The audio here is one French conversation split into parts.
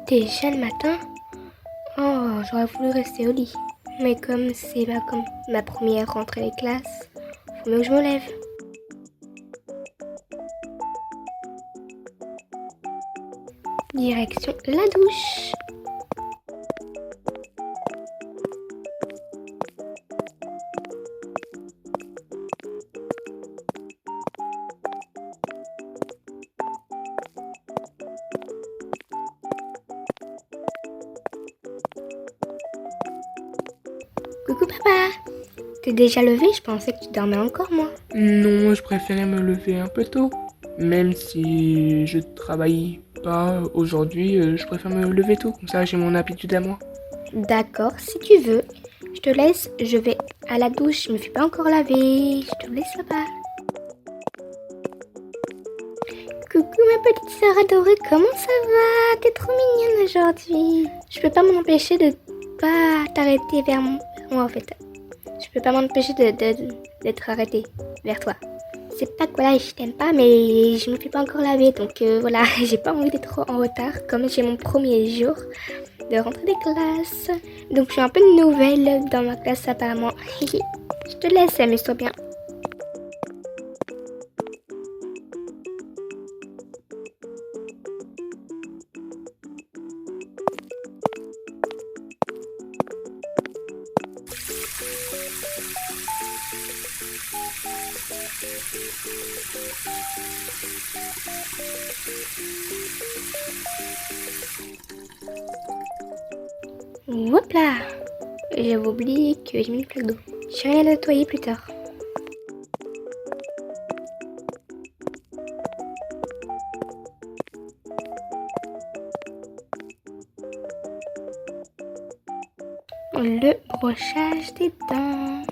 Déjà le matin? Oh, j'aurais voulu rester au lit. Mais comme c'est comme ma première rentrée des classes, faut mieux que je me lève. Direction la douche. Coucou papa. T'es déjà levé? Je pensais que tu dormais encore moi. Non, je préférais me lever un peu tôt. Même si je travaille pas aujourd'hui, je préfère me lever tôt. Comme ça, j'ai mon habitude à moi. D'accord, si tu veux. Je te laisse, je vais à la douche. Je me suis pas encore lavée. Je te laisse là-bas. Coucou ma petite sœur adorée, comment ça va? T'es trop mignonne aujourd'hui. Je peux pas m'empêcher de pas t'arrêter vers moi en fait. Je peux pas m'empêcher d'être arrêtée vers toi. C'est pas que voilà, je t'aime pas, mais je me suis pas encore lavée, donc voilà, j'ai pas envie d'être trop en retard, comme j'ai mon premier jour de rentrée des classes. Donc je suis un peu nouvelle dans ma classe apparemment. Je te laisse, amuse-toi bien. Hop là! J'avais oublié que j'ai mis une flaque d'eau. Je vais aller la nettoyer plus tard. Le brochage des dents.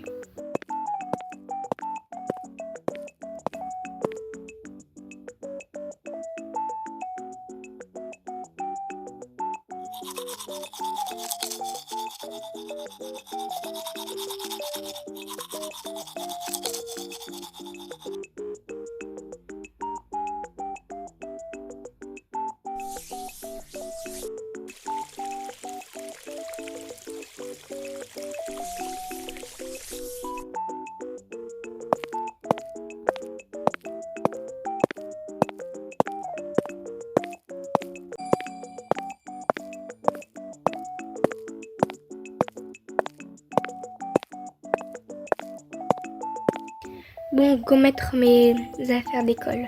Bon, go mettre mes affaires d'école.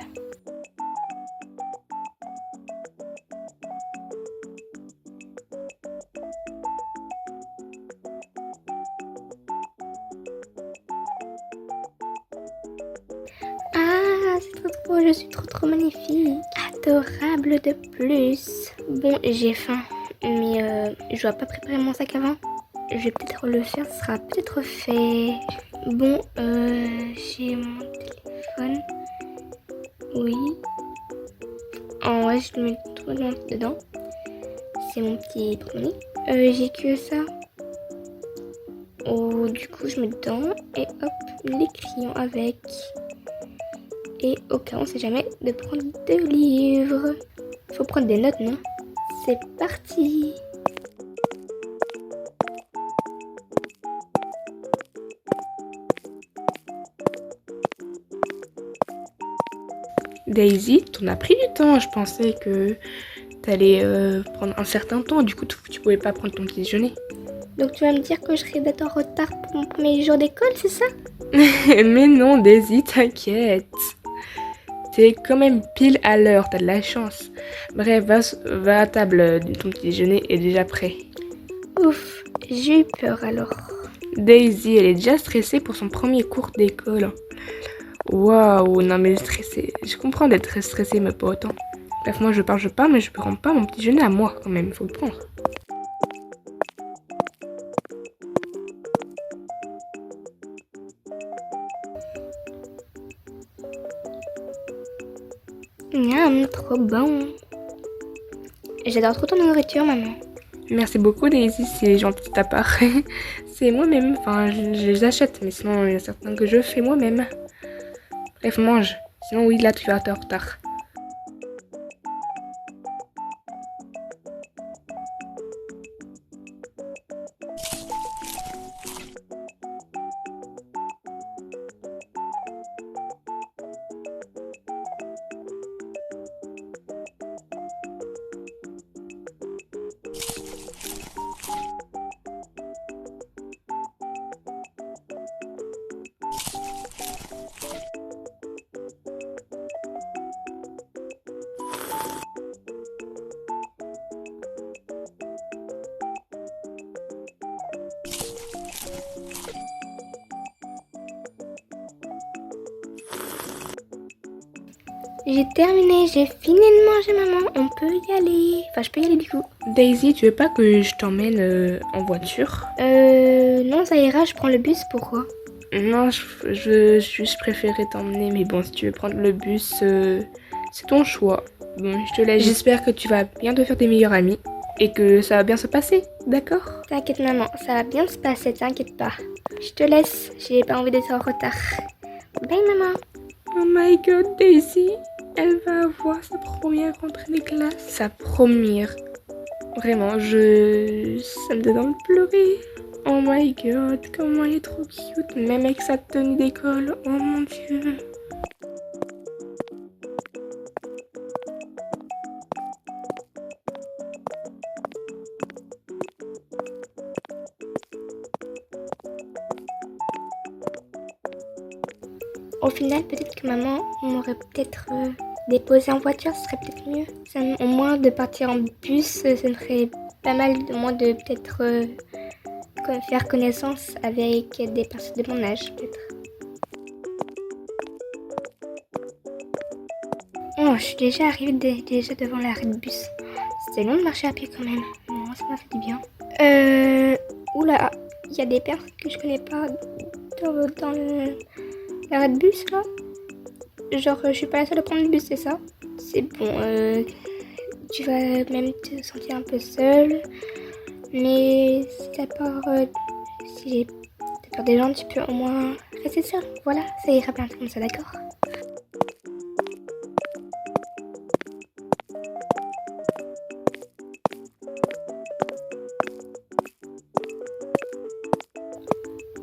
Ah, c'est trop trop, je suis trop trop magnifique. Adorable de plus. Bon, j'ai faim, mais je dois pas préparer mon sac avant. Je vais peut-être le faire, ce sera peut-être fait. Bon, j'ai mon téléphone. Oui. En vrai, je le mets tout dedans. C'est mon petit porte-monnaie. J'ai que ça. Oh, du coup, je mets dedans et hop, les crayons avec. Et au cas où on sait jamais de prendre des livres. Faut prendre des notes, non? C'est parti! Daisy, t'en as pris du temps. Je pensais que t'allais prendre un certain temps. Du coup, tu pouvais pas prendre ton petit déjeuner. Donc tu vas me dire que je serai d'être en retard pour mon premier jour d'école, c'est ça? Mais non, Daisy, t'inquiète. T'es quand même pile à l'heure, t'as de la chance. Bref, va à table, ton petit déjeuner est déjà prêt. Ouf, j'ai eu peur alors. Daisy, elle est déjà stressée pour son premier cours d'école. Waouh, non mais stressée. Je comprends d'être très stressée, mais pas autant. Bref, moi je parle, mais je prends pas mon petit déjeuner à moi quand même, faut le prendre. Miam, trop bon. J'adore trop ton nourriture, maman. Merci beaucoup Daisy, c'est gentil de ta part. C'est moi-même, enfin je les achète, mais sinon il y a certains que je fais moi-même. Bref, mange, sinon oui là tu vas être en retard. J'ai terminé, j'ai fini de manger, maman. On peut y aller. Enfin, je peux y aller du coup. Daisy, tu veux pas que je t'emmène en voiture? Non, ça ira, je prends le bus, pourquoi? Non, je préférais t'emmener, mais bon, si tu veux prendre le bus, c'est ton choix. Bon, je te laisse. J'espère que tu vas bien te faire des meilleurs amis et que ça va bien se passer, d'accord? T'inquiète, maman, ça va bien se passer, t'inquiète pas. Je te laisse, j'ai pas envie d'être en retard. Bye, maman. Oh my god, Daisy, elle va avoir sa première rentrée de classe. Sa première. Vraiment, ça me donne envie de pleurer. Oh my god, comment elle est trop cute, même avec sa tenue d'école. Oh mon dieu. Au final, peut-être que maman m'aurait peut-être déposé en voiture, ce serait peut-être mieux. Au moins de partir en bus, ce serait pas mal, au moins de peut-être faire connaissance avec des personnes de mon âge, peut-être. Oh, je suis déjà arrivée déjà devant l'arrêt de bus. C'était long de marcher à pied quand même. Bon, ça m'a fait du bien. Oula, il y a des personnes que je connais pas dans l'arrêt de bus là. Genre, je suis pas la seule à prendre le bus, c'est ça? C'est bon, tu vas même te sentir un peu seule. Mais si t'as peur, si t'as peur des gens, tu peux au moins rester seule. Voilà, ça ira bien comme ça, d'accord?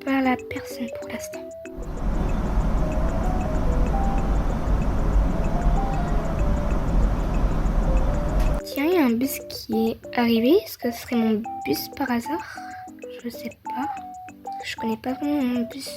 Pas la personne pour l'instant. Tiens, il y a un bus qui est arrivé. Est-ce que ce serait mon bus par hasard? Je sais pas. Je connais pas vraiment mon bus.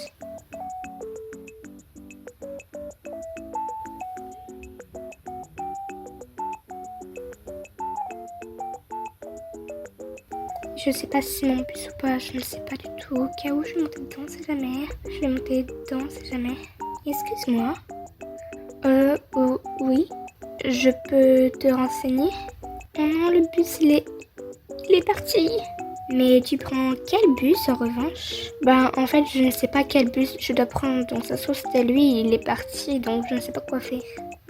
Je sais pas si c'est mon bus ou pas, je ne sais pas du tout. Au cas où je vais monter dedans, c'est jamais. Je vais monter dedans, c'est jamais. Excuse-moi. Oui. Je peux te renseigner? Oh non, le bus, il est parti. Mais tu prends quel bus en revanche? Ben, en fait, je ne sais pas quel bus je dois prendre. Donc, ça se trouve, c'était lui, il est parti. Donc, je ne sais pas quoi faire.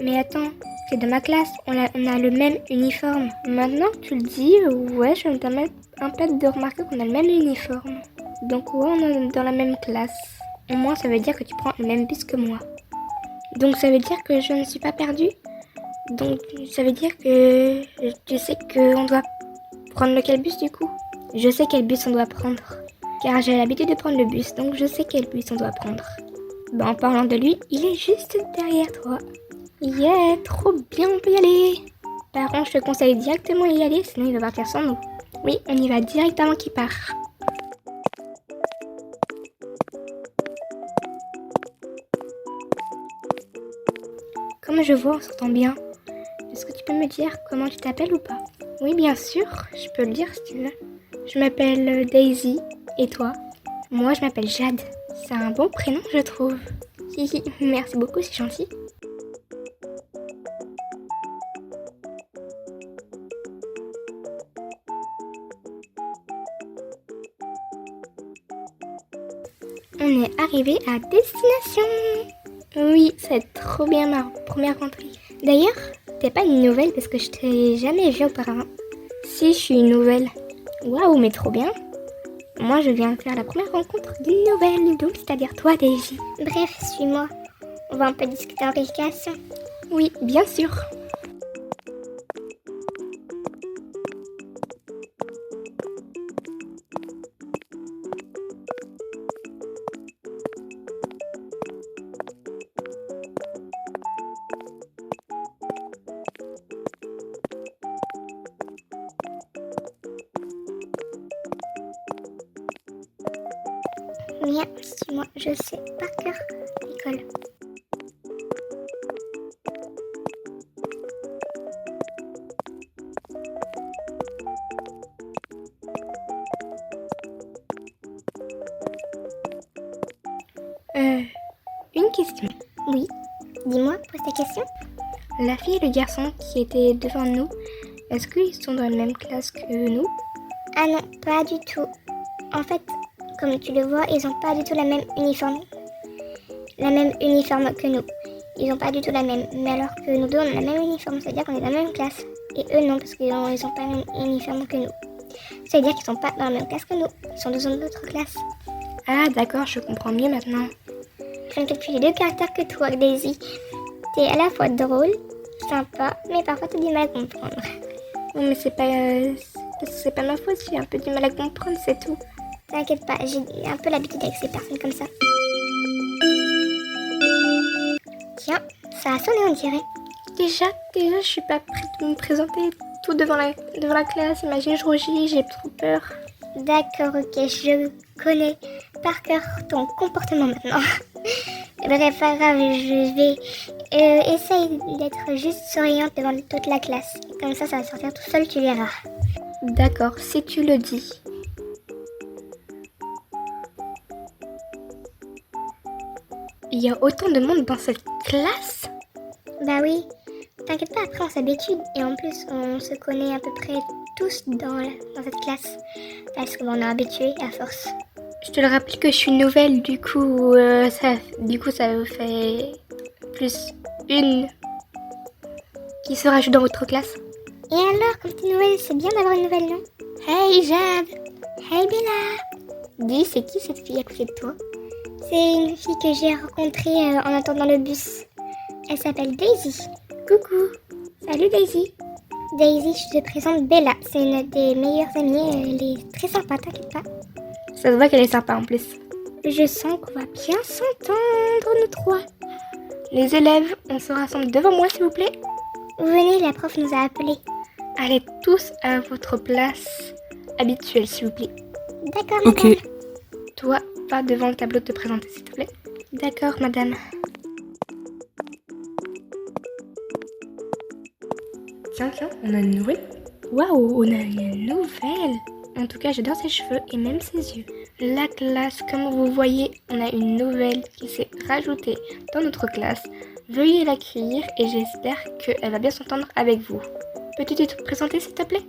Mais attends, c'est de ma classe. On a le même uniforme. Maintenant que tu le dis, ouais, je me permets un peu de remarquer qu'on a le même uniforme. Donc, ouais, on est dans la même classe. Au moins, ça veut dire que tu prends le même bus que moi. Donc, ça veut dire que je ne suis pas perdue. Donc, ça veut dire que tu sais qu'on doit prendre lequel bus du coup? Je sais quel bus on doit prendre. Car j'ai l'habitude de prendre le bus, donc je sais quel bus on doit prendre. Ben, en parlant de lui, il est juste derrière toi. Yeah, trop bien, on peut y aller. Par contre, je te conseille directement d'y aller, sinon il va partir sans nous. Oui, on y va directement qu'il part. Comme je vois, on s'entend bien. Est-ce que tu peux me dire comment tu t'appelles ou pas? Oui, bien sûr, je peux le dire si tu veux. Je m'appelle Daisy, et toi? Moi, je m'appelle Jade. C'est un bon prénom, je trouve. Hihi, merci beaucoup, c'est gentil. On est arrivé à destination. Oui, c'est trop bien ma première rentrée. D'ailleurs, t'es pas une nouvelle parce que je t'ai jamais vue auparavant. Si, je suis une nouvelle. Waouh, mais trop bien. Moi, je viens de faire la première rencontre d'une nouvelle, donc c'est-à-dire toi, Daisy. Bref, suis-moi. On va un peu discuter en récréation. Oui, bien sûr. Viens, suis-moi, je sais par cœur l'école. Une question. Oui, dis-moi, pose ta question. La fille et le garçon qui étaient devant nous, est-ce qu'ils sont dans la même classe que nous? Ah non, pas du tout. En fait, comme tu le vois, ils ont pas du tout la même uniforme. La même uniforme que nous. Ils ont pas du tout la même. Mais alors que nous deux, on a la même uniforme, c'est-à-dire qu'on est dans la même classe. Et eux non, parce qu'ils ont pas la même uniforme que nous. C'est-à-dire qu'ils sont pas dans la même classe que nous. Ils sont dans une autre classe. Ah d'accord, je comprends mieux maintenant. Je ne fais plus les deux caractères que toi, Daisy. T'es à la fois drôle, sympa, mais parfois t'as du mal à comprendre. Non mais c'est pas ma faute, j'ai un peu du mal à comprendre, c'est tout. T'inquiète pas, j'ai un peu l'habitude avec ces personnes comme ça. Tiens, ça a sonné on dirait. Déjà, je suis pas prête de me présenter tout devant la classe. Imagine, je rougis, j'ai trop peur. D'accord, ok, je connais par cœur ton comportement maintenant. Bref, pas grave, je vais essayer d'être juste souriante devant toute la classe. Comme ça va sortir tout seul, tu verras. D'accord, si tu le dis. Il y a autant de monde dans cette classe? Bah oui, t'inquiète pas, après on s'habitue. Et en plus, on se connaît à peu près tous dans cette classe. Parce qu'on est habitués à force. Je te le rappelle que je suis nouvelle, du coup, ça vous fait plus une qui se rajoute dans votre classe. Et alors, comme t'es nouvelle, c'est bien d'avoir une nouvelle, non? Hey Jade! Hey Bella! Dis, c'est qui cette fille à côté de toi? C'est une fille que j'ai rencontrée en attendant le bus. Elle s'appelle Daisy. Coucou! Salut Daisy! Daisy, je te présente Bella. C'est une des meilleures amies. Elle est très sympa, t'inquiète pas. Ça se voit qu'elle est sympa en plus. Je sens qu'on va bien s'entendre, nous trois. Les élèves, on se rassemble devant moi s'il vous plaît. Venez, la prof nous a appelés. Allez tous à votre place habituelle s'il vous plaît. D'accord, Ok. madame. Toi, va devant le tableau de te présenter s'il te plaît. D'accord madame. Tiens, on a une nouvelle. Waouh, on a une nouvelle. En tout cas, j'adore ses cheveux et même ses yeux. La classe, comme vous voyez, on a une nouvelle qui s'est rajoutée dans notre classe. Veuillez l'accueillir et j'espère qu'elle va bien s'entendre avec vous. Peux-tu te présenter s'il te plaît?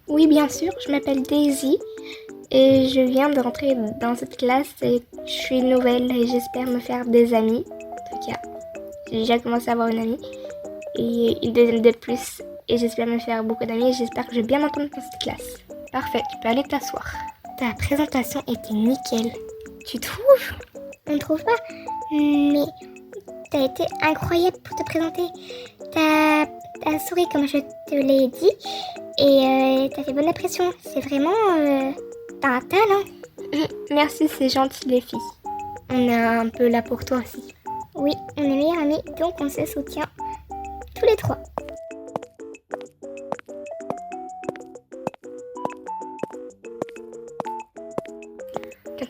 Oui, bien sûr, je m'appelle Daisy et je viens de rentrer dans cette classe et je suis nouvelle et j'espère me faire des amis. En tout cas, j'ai déjà commencé à avoir une amie et une deuxième de plus et j'espère me faire beaucoup d'amis et j'espère que je vais bien m'entendre dans cette classe. Parfait, tu peux aller t'asseoir. Ta présentation était nickel. Tu trouves? On ne trouve pas, mais t'as été incroyable pour te présenter. T'as souri comme je te l'ai dit et t'as fait bonne impression. C'est vraiment... t'as un talent. Merci, c'est gentil les filles. On est un peu là pour toi aussi. Oui, on est meilleurs amis, donc on se soutient tous les trois.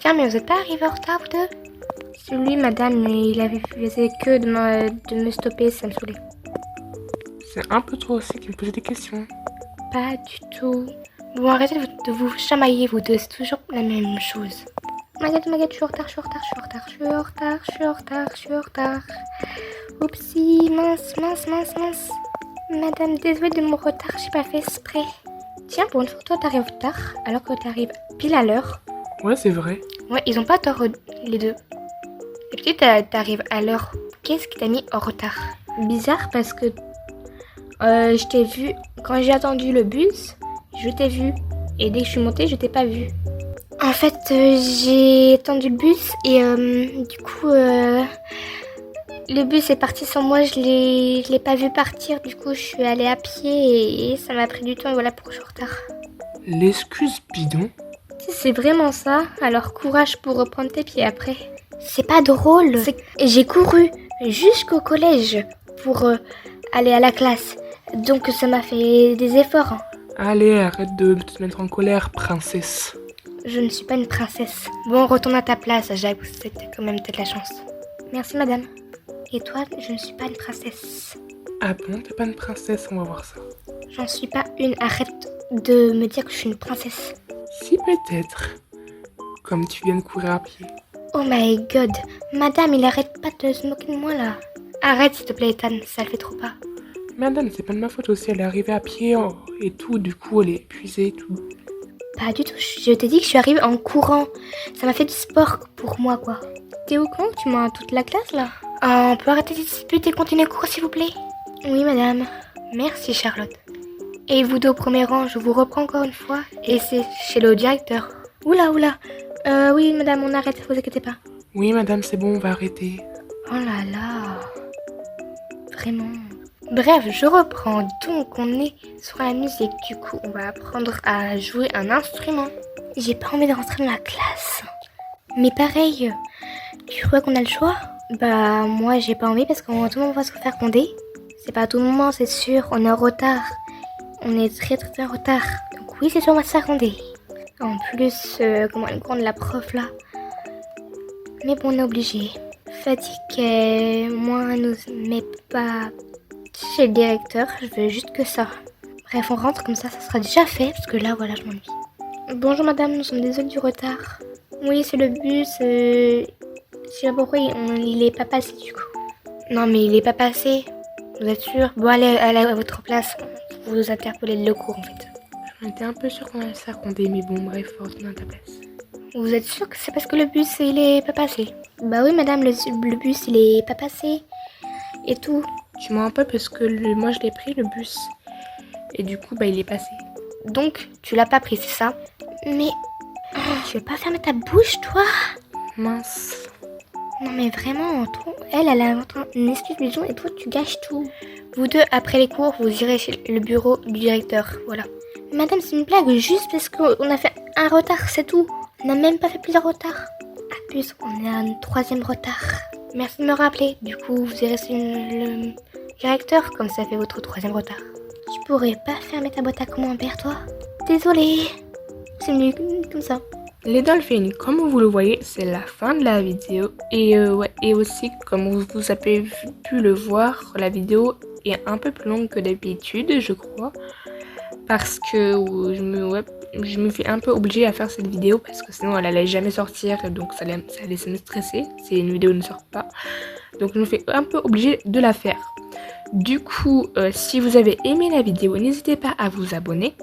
Tiens, mais vous êtes pas arrivés en retard, vous deux? Celui, madame, il avait faisait que de me stopper, ça me saoulait. C'est un peu toi aussi qui me posait des questions. Pas du tout. Bon, arrêtez de vous chamailler, vous deux, c'est toujours la même chose. Magat, je suis en retard, je suis en retard. Oupsie, mince. Madame, désolée de mon retard, j'ai pas fait exprès. Tiens, pour une fois, toi, t'arrives tard, alors que t'arrives pile à l'heure. Ouais, c'est vrai. Ouais, ils ont pas tort, les deux. Et puis, t'arrives à l'heure. Qu'est-ce qui t'a mis en retard? Bizarre, parce que je t'ai vu, quand j'ai attendu le bus, je t'ai vu. Et dès que je suis montée, je t'ai pas vu. En fait, j'ai attendu le bus et du coup, le bus est parti sans moi. Je l'ai pas vu partir. Du coup, je suis allée à pied et ça m'a pris du temps. Et voilà pourquoi je suis en retard. L'excuse bidon. Si c'est vraiment ça, alors courage pour reprendre tes pieds après. C'est pas drôle. J'ai couru jusqu'au collège pour aller à la classe. Donc ça m'a fait des efforts. Allez, arrête de te mettre en colère, princesse. Je ne suis pas une princesse. Bon, retourne à ta place, Jacques. C'était quand même peut-être la chance. Merci, madame. Et toi, je ne suis pas une princesse. Ah bon, t'es pas une princesse, on va voir ça. J'en suis pas une. Arrête de me dire que je suis une princesse. Si, peut-être. Comme tu viens de courir à pied. Oh my god. Madame, il arrête pas de se moquer de moi, là. Arrête, s'il te plaît, Ethan. Ça le fait trop pas. Madame, c'est pas de ma faute aussi, elle est arrivée à pied et tout, du coup elle est épuisée et tout. Pas du tout, je t'ai dit que je suis arrivée en courant. Ça m'a fait du sport pour moi, quoi. T'es au courant que tu m'as toute la classe, là? On peut arrêter de disputer et continuer le cours, s'il vous plaît? Oui, madame. Merci, Charlotte. Et vous deux au premier rang, je vous reprends encore une fois. Et c'est chez le directeur. Oula. Oui, madame, on arrête, vous inquiétez pas. Oui, madame, c'est bon, on va arrêter. Oh là là. Vraiment. Bref, je reprends. Donc, on est sur la musique. Du coup, on va apprendre à jouer un instrument. J'ai pas envie de rentrer dans la classe. Mais pareil, tu crois qu'on a le choix? Bah, moi, j'ai pas envie parce qu'en tout le monde va se faire gronder. C'est pas à tout moment, c'est sûr. On est en retard. On est très en retard. Donc oui, c'est sûr, on va se faire gronder. En plus, comment elle gronde la prof là. Mais bon, on est obligé. Fatigue, moi, nous met pas chez le directeur. Je veux juste que ça. Bref, on rentre comme ça sera déjà fait. Parce que là, voilà, je m'ennuie. Bonjour madame, nous sommes désolés du retard. Oui, c'est le bus. Je sais pas pourquoi il est pas passé du coup. Non, mais il est pas passé. Vous êtes sûr? Bon, allez à votre place. Vous interpellez le cours en fait. J'en étais un peu sûre qu'on allait se faire gronder, mais bon, bref, retourne à ta place. Vous êtes sûr que c'est parce que le bus il est pas passé? Bah oui madame, le bus il est pas passé. Et tout. Tu mens un peu parce que moi je l'ai pris le bus. Et du coup, bah il est passé. Donc, tu l'as pas pris, c'est ça? Mais... tu veux pas fermer ta bouche, toi? Mince. Non mais vraiment, elle a une excuse bidon et toi tu gâches tout. Vous deux, après les cours, vous irez chez le bureau du directeur, voilà. Madame, c'est une blague, juste parce qu'on a fait un retard, c'est tout. On n'a même pas fait plusieurs retards. En plus, on est à un 3e retard. Merci de me rappeler. Du coup, vous irez chez le directeur, comme ça fait votre 3e retard. Tu pourrais pas fermer ta boîte à commentaires, toi? Désolée. C'est mieux comme ça. Les dolphins, comme vous le voyez, c'est la fin de la vidéo. Et aussi, comme vous avez pu le voir, la vidéo est un peu plus longue que d'habitude, je crois. Parce que je me fais un peu obligée à faire cette vidéo parce que sinon elle allait jamais sortir. Donc ça allait me stresser si une vidéo ne sort pas. Donc je me fais un peu obligée de la faire. Du coup, si vous avez aimé la vidéo, n'hésitez pas à vous abonner,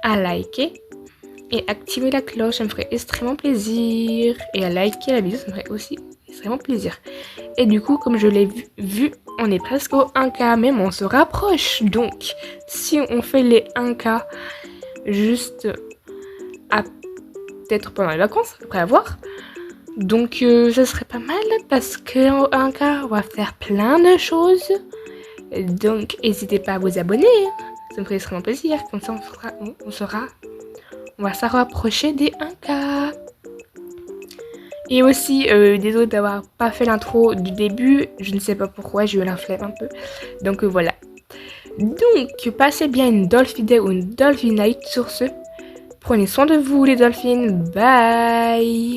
à liker et activer la cloche, ça me ferait extrêmement plaisir. Et à liker la vidéo, ça me ferait aussi extrêmement plaisir. Et du coup, comme je l'ai vu, on est presque au 1K, même on se rapproche. Donc, si on fait les 1K juste peut-être pendant les vacances, après avoir. Donc, ça serait pas mal parce qu'en 1K, on va faire plein de choses. Donc, n'hésitez pas à vous abonner. Ça me ferait extrêmement plaisir. Comme ça, on va se rapprocher des 1K. Et aussi, désolé d'avoir pas fait l'intro du début. Je ne sais pas pourquoi, j'ai eu la flemme un peu. Donc, voilà. Donc, passez bien une Dolphin Day ou une Dolphin Night sur ce. Prenez soin de vous, les dolphins. Bye!